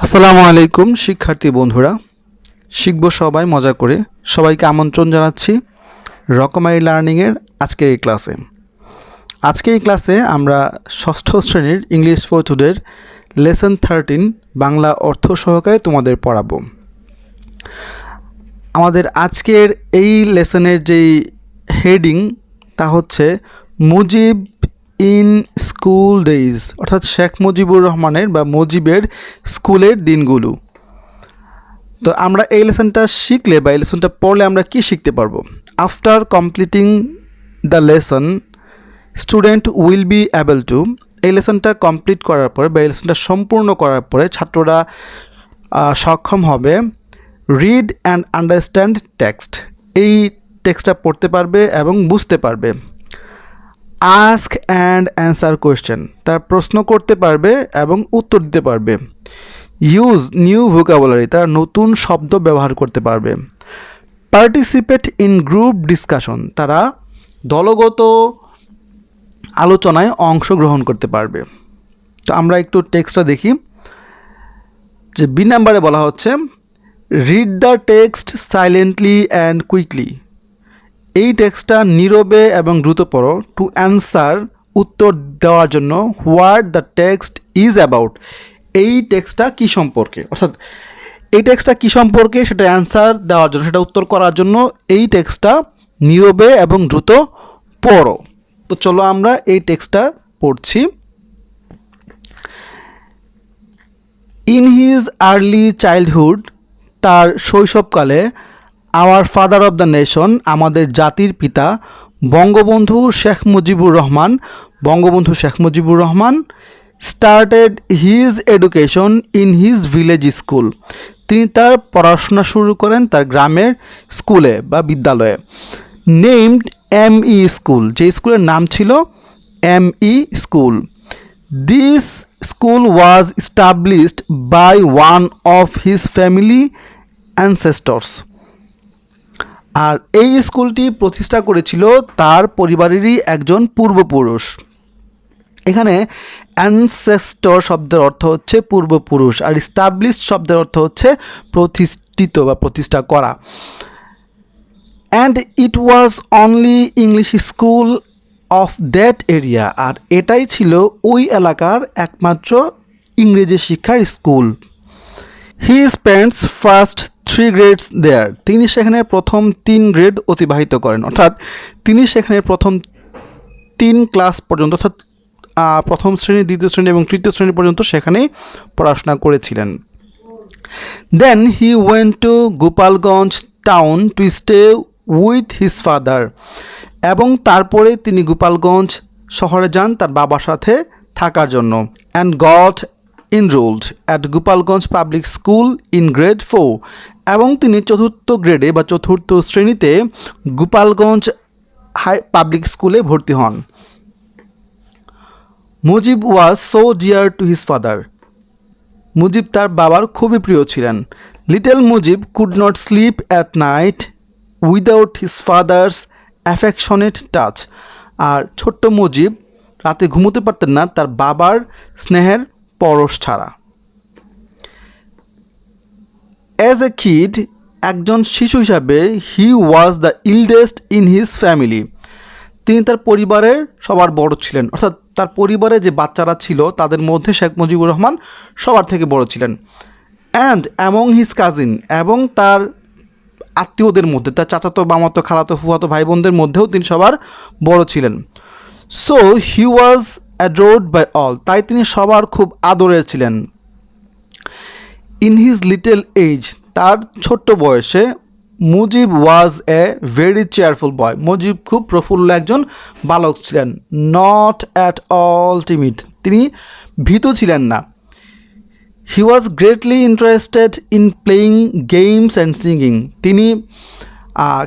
আসসালামু আলাইকুম শিক্ষার্থী বন্ধুরা, শিখব সবাই মজা করে। সবাইকে আমন্ত্রণ জানাচ্ছি রকমারি লার্নিংয়ের আজকের এই ক্লাসে। আজকের এই ক্লাসে আমরা ষষ্ঠ শ্রেণীর ইংলিশ ফর টুডের লেসন 13 বাংলা অর্থ সহকারে তোমাদের পড়াবো। আমাদের আজকের এই লেসনের যেই হেডিং তা হচ্ছে মুজিব ইন স্কুল ডেইজ, অর্থাৎ শেখ মুজিবুর রহমানের বা মুজিবের স্কুলের দিনগুলো। তো আমরা এই লেসনটা শিখলে বা এই লেসনটা পড়লে আমরা কি শিখতে পারবো? After completing the lesson student will be able to, এই লেসনটা কমপ্লিট করার পরে বা এই লেসনটা সম্পূর্ণ করার পরে ছাত্ররা সক্ষম হবে রিড অ্যান্ড আন্ডারস্ট্যান্ড টেক্সট, এই টেক্সটটা পড়তে পারবে এবং বুঝতে পারবে। আস্ক অ্যান্ড অ্যান্সার কোয়েশ্চেন, তার প্রশ্ন করতে পারবে এবং উত্তর দিতে পারবে। ইউজ নিউ ভোকাবুলারি, তারা নতুন শব্দ ব্যবহার করতে পারবে। পার্টিসিপেট ইন গ্রুপ ডিসকাশন, তারা দলগত আলোচনায় অংশগ্রহণ করতে পারবে। তো আমরা একটু টেক্সটটা দেখি। যে বি নাম্বারে বলা হচ্ছে read the text silently and quickly, এই টেক্সটটা নীরবে এবং দ্রুত পড়ো। টু অ্যান্সার, উত্তর দেওয়ার জন্য। What the text is about, এই টেক্সটটা কী সম্পর্কে, অর্থাৎ এই টেক্সটটা কী সম্পর্কে সেটা অ্যান্সার দেওয়ার জন্য, সেটা উত্তর করার জন্য এই টেক্সটটা নীরবে এবং দ্রুত পড়ো। তো চলো আমরা এই টেক্সটটা পড়ছি। ইন হিজ আর্লি চাইল্ডহুড, তার শৈশবকালে, hour father of the nation, আমাদের জাতির পিতা, Bangabandhu Sheikh Mujibur Rahman, Bangabandhu Sheikh Mujibur Rahman started his education in his village school, তিনি তার পড়াশোনা শুরু করেন তার গ্রামের স্কুলে বা বিদ্যালয়ে। নেমড এমই স্কুল, যে স্কুলের নাম ছিল ME school. This school was established by one of his family ancestors, আর এই স্কুলটি প্রতিষ্ঠা করেছিল তার পরিবারেরই একজন পূর্বপুরুষ। এখানে অ্যানসেস্টর শব্দের অর্থ হচ্ছে পূর্বপুরুষ, আর এস্টাবলিশড শব্দের অর্থ হচ্ছে প্রতিষ্ঠিত বা প্রতিষ্ঠা করা। And it was only English school of that area, আর এটাই ছিল ওই এলাকার একমাত্র ইংরেজি শিক্ষার স্কুল। He spends first 3 grades there, তিনি সেখানে প্রথম 3 গ্রেড অতিবাহিত করেন, অর্থাৎ তিনি সেখানে প্রথম 3 ক্লাস পর্যন্ত, অর্থাৎ প্রথম শ্রেণী, দ্বিতীয় শ্রেণী এবং তৃতীয় শ্রেণী পর্যন্ত সেখানেই পড়াশোনা করেছিলেন। Then he went to Gopalganj town to stay with his father, এবং তারপরে তিনি গোপালগঞ্জ শহরে যান তার বাবার সাথে থাকার জন্য। And got enrolled at Gopalganj public school in grade 4, এবং তিনি চতুর্থ গ্রেডে বা চতুর্থ শ্রেণীতে গোপালগঞ্জ হাই পাবলিক স্কুলে ভর্তি হন। Mujib was so dear to his father, Mujib তার বাবার খুবই প্রিয় ছিলেন। Little Mujib could not sleep at night without his father's affectionate touch, আর ছোট্ট মুজিব রাতে ঘুমোতে পারতেন না তার বাবার স্নেহের পরশ ছাড়া। অ্যাজ এ কিড, একজন শিশু হিসাবে, he was the eldest in his family, তিনি তার পরিবারের সবার বড় ছিলেন, অর্থাৎ তার পরিবারে যে বাচ্চারা ছিল তাদের মধ্যে শেখ মুজিবুর রহমান সবার থেকে বড় ছিলেন। অ্যান্ড অ্যামং হিজ কাজিন, এবং তার আত্মীয়দের মধ্যে, তার চাচাতো, মামাতো, খালাতো, ফুফাতো ভাই বোনদের মধ্যেও তিনি সবার বড় ছিলেন। So he was adored by all, তাই তিনি সবার খুব আদরের ছিলেন। ইন হিজ লিটল এজ, তার ছোট্ট বয়সে, মুজিব ওয়াজ এ ভেরি চেয়ারফুল বয়, মুজিব খুব প্রফুল্ল একজন বালক ছিলেন। নট অ্যাট অল টিমিড, তিনি ভীত ছিলেন না। He was greatly interested in playing games and singing, তিনি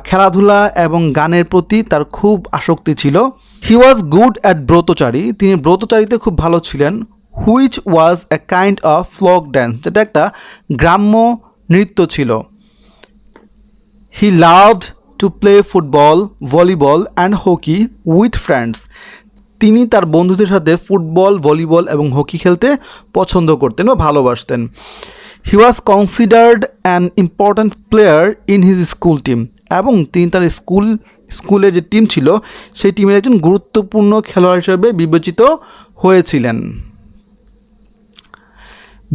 খেলাধুলা এবং গানের প্রতি তার খুব আসক্তি ছিল। He was good at Bratachari, তিনি ব্রতচারীতে খুব ভালো ছিলেন। Which was a kind of folk dance, যেটা একটা গ্রাম্য নৃত্য ছিল। He loved to play football, volleyball and hockey with friends, তিনি তার বন্ধুদের সাথে ফুটবল, ভলিবল এবং হকি খেলতে পছন্দ করতেন বা ভালোবাসতেন। He was considered an important player in his school team, এবং তিনি তার স্কুলের যে টিম ছিল সেই টিমের একজন গুরুত্বপূর্ণ খেলোয়াড় হিসেবে বিবেচিত হয়েছিলেন।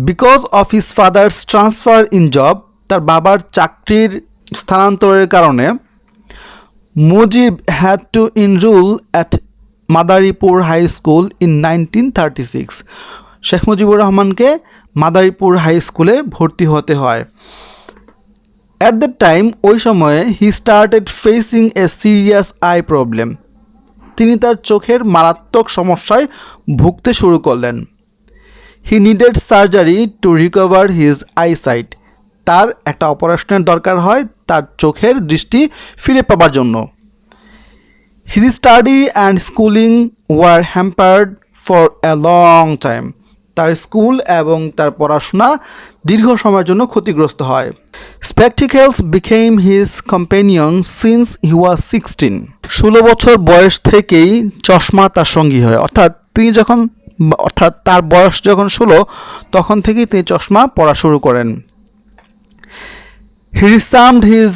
Because of his father's transfer in job, তার বাবার চাকরির স্থানান্তরের কারণে Mujib had to enrol at Madaripur high school in 1936। Sheikh Mujibur রহমানকে মাদারীপুর হাই স্কুলে ভর্তি হতে হয়। অ্যাট দ্যাট টাইম, ওই সময়ে he started facing A serious I problem, তিনি তার চোখের মারাত্মক সমস্যায় ভুগতে শুরু করলেন। হি needed surgery to recover his eyesight, তার একটা অপারেশনের দরকার হয় তার চোখের দৃষ্টি ফিরে পাবার জন্য। His study and schooling were hampered for a long time, তার স্কুল এবং তার পড়াশোনা দীর্ঘ সময়ের জন্য ক্ষতিগ্রস্ত হয়। Spectacles became his companion since he was 16, 16 বছর বয়স থেকেই চশমা তার সঙ্গী হয়, অর্থাৎ তার বয়স যখন 16 তখন থেকেই তিনি চশমা পরা শুরু করেন। He resumed his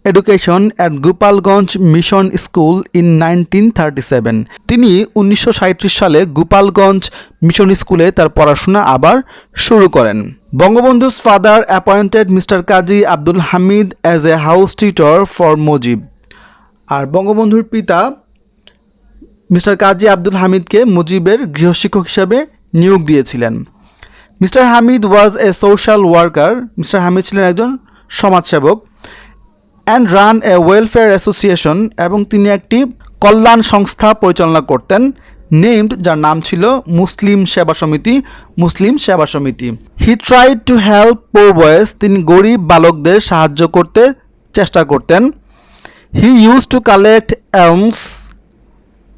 education at Gopalganj mission school in 1937, তিনি 1937 সালে গোপালগঞ্জ মিশন স্কুলে তার পড়াশোনা আবার শুরু করেন। Bangabandhu's father appointed mister Kazi Abdul Hamid as a house tutor for Mujib, আর বঙ্গবন্ধুর পিতা মিস্টার কাজী আব্দুল হামিদকে মুজিবের গৃহশিক্ষক হিসাবে নিয়োগ দিয়েছিলেন। মিস্টার হামিদ ওয়াজ এ সোশ্যাল ওয়ার্কার, মিস্টার হামিদ ছিলেন একজন সমাজসেবক। And run A welfare association, এবং তিনি একটি কল্যাণ সংস্থা পরিচালনা করতেন, নেমড, যার নাম ছিল Muslim Seva Samiti. He tried to help poor boys, তিনি গরিব বালকদের সাহায্য করতে চেষ্টা করতেন। He use to collect alms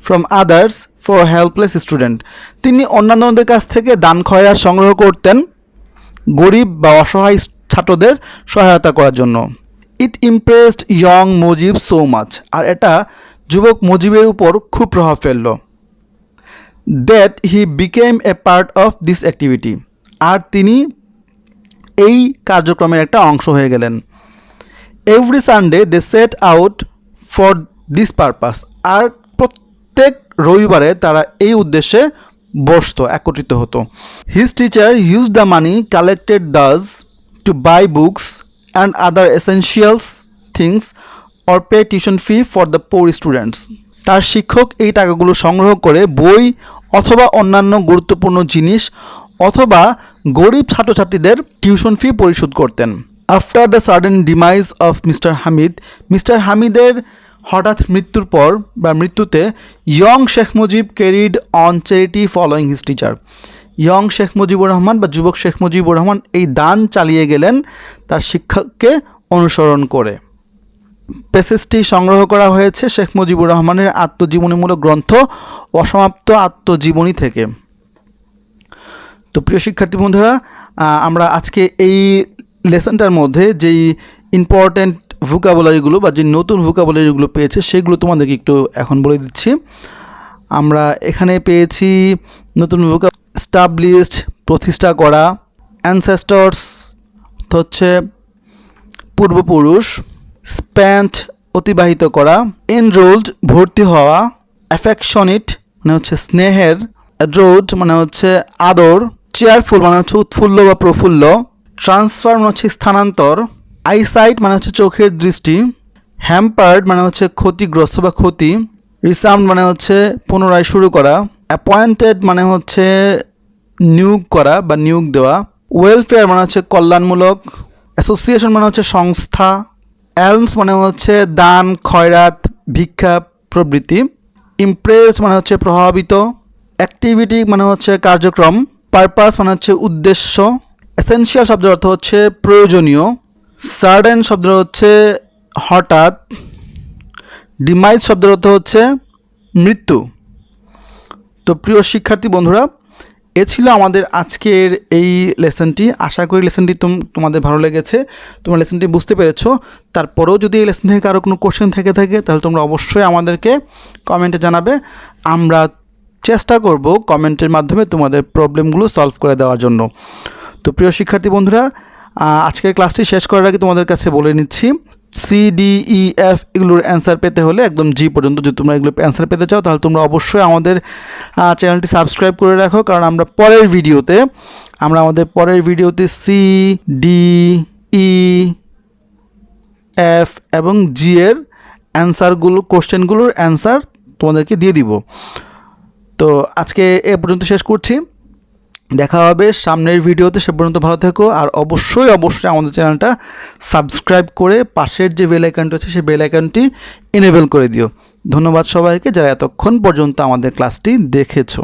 from others for helpless student, তিনি অন্যান্যদের কাছ থেকে দান খয়রাত সংগ্রহ করতেন গরিব বা অসহায় ছাত্রদের সহায়তা করার জন্য। It impressed young Mujib so much, আর এটা যুবক মুজিবের উপর খুব প্রভাব ফেলল। That he became a part of this activity, আর তিনি এই কার্যক্রমের একটা অংশ হয়ে গেলেন। Every Sunday they set out for this purpose, আর প্রত্যেক রবিবারে তারা এই উদ্দেশ্যে একত্রিত হতো। His teacher use the money collected thus to buy books and other essentials things or pay tuition fee for the poor students, তার শিক্ষক এই টাকাগুলো সংগ্রহ করে বই অথবা অন্যান্য গুরুত্বপূর্ণ জিনিস অথবা গরিব ছাত্রছাত্রীদের টিউশন ফি পরিশোধ করতেন। After the sudden demise of mister হামিদের হঠাৎ মৃত্যুতে young Sheikh Mujib carried on charity following his teacher, young Sheikh Mujibur Rahman বা যুবক শেখ মুজিবুর রহমান এই দান চালিয়ে গেলেন তার শিক্ষককে অনুসরণ করে। পেসেজটি সংগ্রহ করা হয়েছে শেখ মুজিবুর রহমানের আত্মজীবনীমূলক গ্রন্থ অসমাপ্ত আত্মজীবনী থেকে। তো প্রিয় শিক্ষার্থী বন্ধুরা, আমরা আজকে এই লেসনটার মধ্যে যেই ইম্পর্ট্যান্ট ভোকাবুলারিগুলো বা যে নতুন ভোকাবুলারিগুলো পেয়েছে সেগুলো তোমাদেরকে একটু এখন বলে দিচ্ছি। আমরা এখানে পেয়েছি নতুন স্টাবলিশড, প্রতিষ্ঠা করা, অ্যানসেস্টরস হচ্ছে পূর্বপুরুষ, স্প্যান্ট অতিবাহিত করা, এনরোলড ভর্তি হওয়া, অ্যাফেকশনিট মানে হচ্ছে স্নেহের, অ্যাড্রোড মানে হচ্ছে আদর, চেয়ারফুল মানে হচ্ছে উৎফুল্ল বা প্রফুল্ল, ট্রান্সফার মানে হচ্ছে স্থানান্তর, আইসাইট মানে হচ্ছে চোখের দৃষ্টি, হ্যাম্পার্ড মানে হচ্ছে ক্ষতিগ্রস্ত বা ক্ষতি, রিসাউন্ড মানে হচ্ছে পুনরায় শুরু করা, অ্যাপয়েন্টেড মানে হচ্ছে নিয়োগ করা বা নিয়োগ দেওয়া, ওয়েলফেয়ার মানে হচ্ছে কল্যাণমূলক, অ্যাসোসিয়েশন মানে হচ্ছে সংস্থা, অ্যালমস মানে হচ্ছে দান খয়রাত ভিক্ষা প্রবৃত্তি, ইমপ্রেস মানে হচ্ছে প্রভাবিত, অ্যাক্টিভিটি মানে হচ্ছে কার্যক্রম, পারপাস মানে হচ্ছে উদ্দেশ্য, এসেনশিয়াল শব্দের অর্থ হচ্ছে প্রয়োজনীয়, সাডেন শব্দের হচ্ছে হঠাৎ, ডিমাইজ শব্দের অর্থ হচ্ছে মৃত্যু। তো প্রিয় শিক্ষার্থী বন্ধুরা, এ ছিল আমাদের আজকের এই লেসনটি। আশা করি লেসনটি তোমাদের ভালো লেগেছে, তোমরা লেসনটি বুঝতে পেরেছো। তারপরেও যদি এই লেসন থেকে কারো কোনো কোশ্চেন থেকে থাকে তাহলে তোমরা অবশ্যই আমাদেরকে কমেন্টে জানাবে। আমরা চেষ্টা করব কমেন্টের মাধ্যমে তোমাদের প্রবলেমগুলো সলভ করে দেওয়ার জন্য। তো প্রিয় শিক্ষার্থী বন্ধুরা, আজকের ক্লাসটি শেষ করার আগে তোমাদের কাছে বলে নিচ্ছি, সি ডি ই এফ এগুলোর অ্যান্সার পেতে হলে একদম জি পর্যন্ত যদি তোমরা এগুলো অ্যান্সার পেতে চাও তাহলে তোমরা অবশ্যই আমাদের চ্যানেলটি সাবস্ক্রাইব করে রাখো, কারণ আমরা আমাদের পরের ভিডিওতে সি ডি ই এফ এবং জি এর কোশ্চেনগুলোর অ্যান্সার তোমাদেরকে দিয়ে দিব। তো আজকে এ পর্যন্ত শেষ করছি, দেখা হবে সামনের ভিডিওতে। সে পর্যন্ত ভালো থেকো, আর অবশ্যই আমাদের চ্যানেলটা সাবস্ক্রাইব করে পাশের যে বেল আইকনটি আছে সেই বেল আইকনটি এনেবল করে দিও। ধন্যবাদ সবাইকে যারা এতক্ষণ পর্যন্ত আমাদের ক্লাসটি দেখেছো।